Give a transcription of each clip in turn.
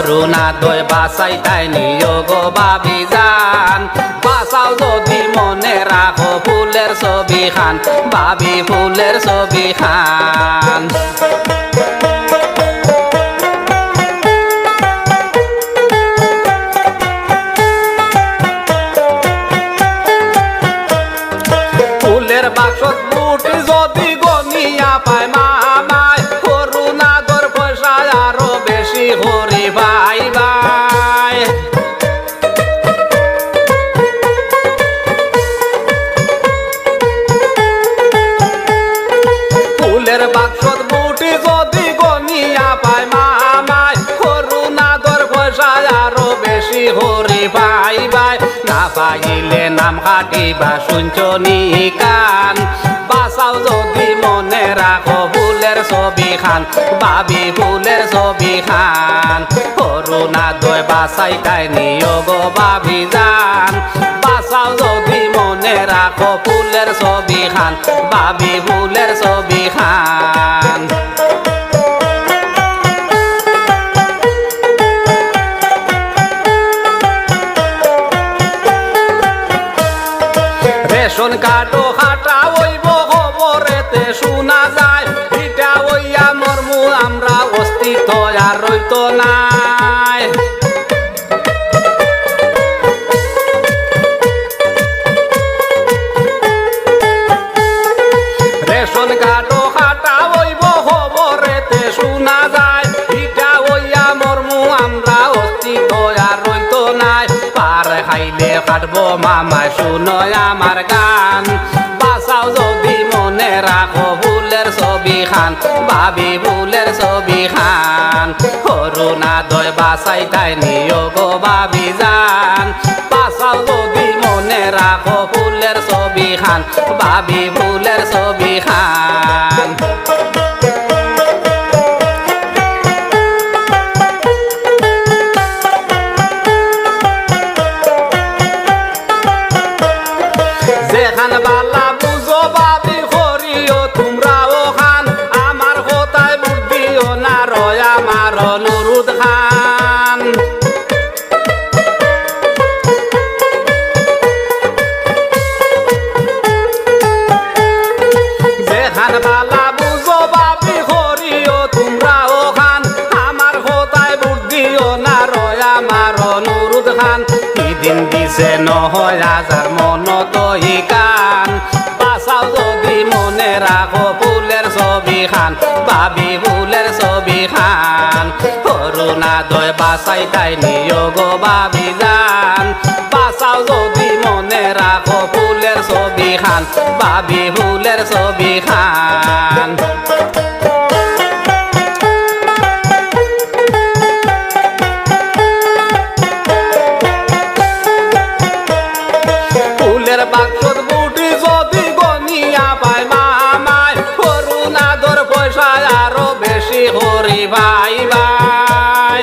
করুণা দয় বাসাই তাই নিয়োগ বাবি যান বাসাও যদি মনে রাখো ফুলের ছবি খান বাবি ফুলের ছবি খান ফুলের বাক্সত বুটি যদি গনিয়া পায় মামায় করুণা দর পয়সা আরো বেশি হরি ভাই ভাই ফুলের বাক্সত বুটি যদি গনিয়া পায় মামায় করুণা দর পয়সা আরো বেশি হরি ভাই ভাই না পাইলে নাম কাটিবা শুনছনি কান বাসাও যদি মনে রাখো ফুলের ছবি খান বাবি ফুলের ছবি খান করুণা দয় বাসাই তাই নিয়োগ বাবি যান বাসাও যদি মনে রাখো ফুলের ছবি খান বাবি ফুলের ছবি খান রেশন কার্ডও খাটা হইব খবরেতে শোনা যায় এটা হইয়া মর্মু আমরা অস্তিত্ব আর রইত নাই রেশন কার্ডও খাটা হইব খবরেতে শোনা যায় এটা হইয়া মর্মু আমরা অস্তিত্ব আর রইত নাই পার খাইলে কাটবো মামায় শুনয় আমার গান বাসাও যদি মনে রাখো ফুলের ছবি খান বাবি ফুলের ছবি খান করুণা দয় বাসাই তাই নিয়োগ বাবি যান বাসাও যদি মনে রাখো ফুলের ছবি খান বাবি ফুলের ছবি খান যেখান বালা বুঝো বাবি করিও তোমরাও খান আমার কথায় বুদ্ধিও না রয় আমার অনুরোধ খান যেখান বালা বুঝো বাবি করিও তোমরাও খান আমার কথায় বুদ্ধিও না রয় আমার অনুরোধ খান দিন দিছে নহয় হাজার মন তহি কান বাসাও যদি মনে রাখো ফুলের ছবি খান বাবি ফুলের ছবি খান করুণা দয় বাসাই তাই নিয়োগ বাবি যান বাসাও যদি মনে রাখো ফুলের ছবি খান বাবি ফুলের ছবি খান ফুলের বাক্সত বুটি যদি গনিয়া পায় মামায় করুণা দর পয়সা আরো বেশি হরি ভাই ভাই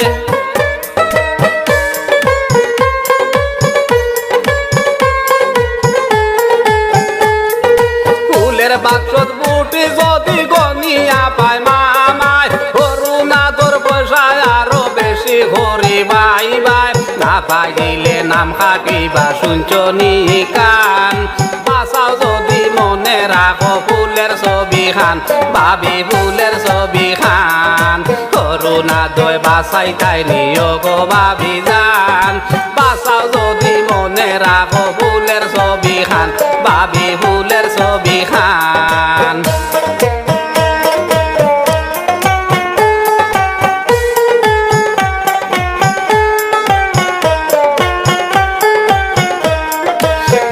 ফুলের বাক্সত বুটি যদি গনিয়া পায় মামায় করুণা দর পয়সা আরো বেশি হরি ভাই ভাই না পাইলে নাম কাটিবা শুনছনি কান বাসাও যদি মনে রাখো ফুলের ছবি খান বাবি ফুলের ছবি খান করুণা দয় বাসাই তাই নিয়োগ বাবি যান বাসাও যদি মনে রাখো ফুলের ছবি খান বাবি ফুলের ছবি খান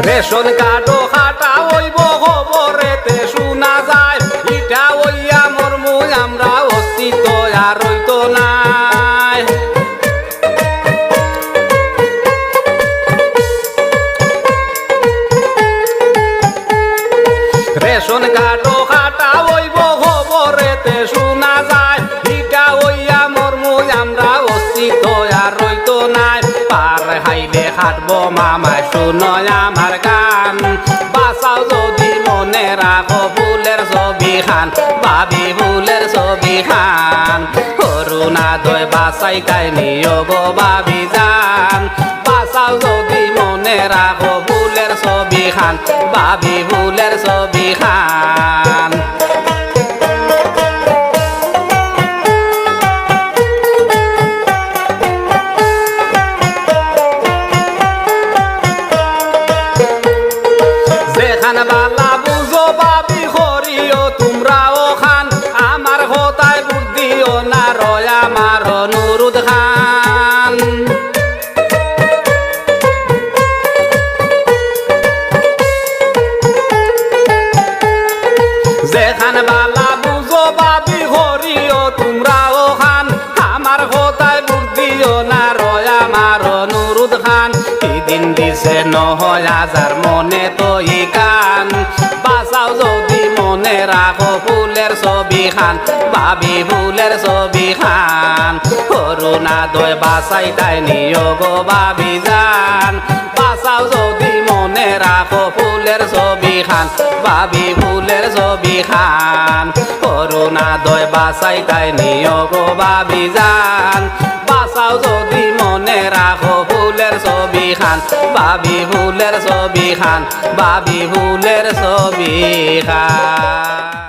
রেশন কার্ডও খাটা হইব খবরেতে শোনা যায় এটা হইয়া মর্মু আমরা অস্তিত্ব আর রইত নাই রেশন কার্ডও খাটা হইব খবরেতে শোনা যায় এটা হইয়া মর্মু আমরা অস্তিত্ব আর রইত নাই পার হাইলে খাটবো মামায় শুনয় আমার গান বাসাও যদি মনে রাখো ফুলের ছবি খান বাবি ফুলের ছবি খান করুণা দয় বাসাই তাই নিও গো বাবি যান বাসাও যদি মনে রাখো ফুলের ছবি খান বাবি ফুলের ছবি খান যেখান বালা বুঝো বাবি করিও তোমরাও খান আমার হতায় বুদ্ধিও না রয় আমার নুরুদ খান যেখান বালা বুঝো বাবি করিও তোমরাও খান আমার হতায় বুদ্ধিও না রয় আমার নুরুদ খান দিন দিছে ৯,০০০ মনে তো ই কান বাসাও যদি মনে রাখো ফুলের ছবি খান বাবি ফুলের ছবি খান করুণা দয় বাসাই তাই নিও গো বাবি যান বাসাও যদি মনে রাখো ফুলের ছবি খান বাবি ফুলের ছবি খান করুণা দয় বাসাই তাই নিও গো বাবি যান বাসাও যদি মনে রাখো ফুলের ছবি খান বাবি ফুলের ছবি খান বাবি ফুলের ছবি খান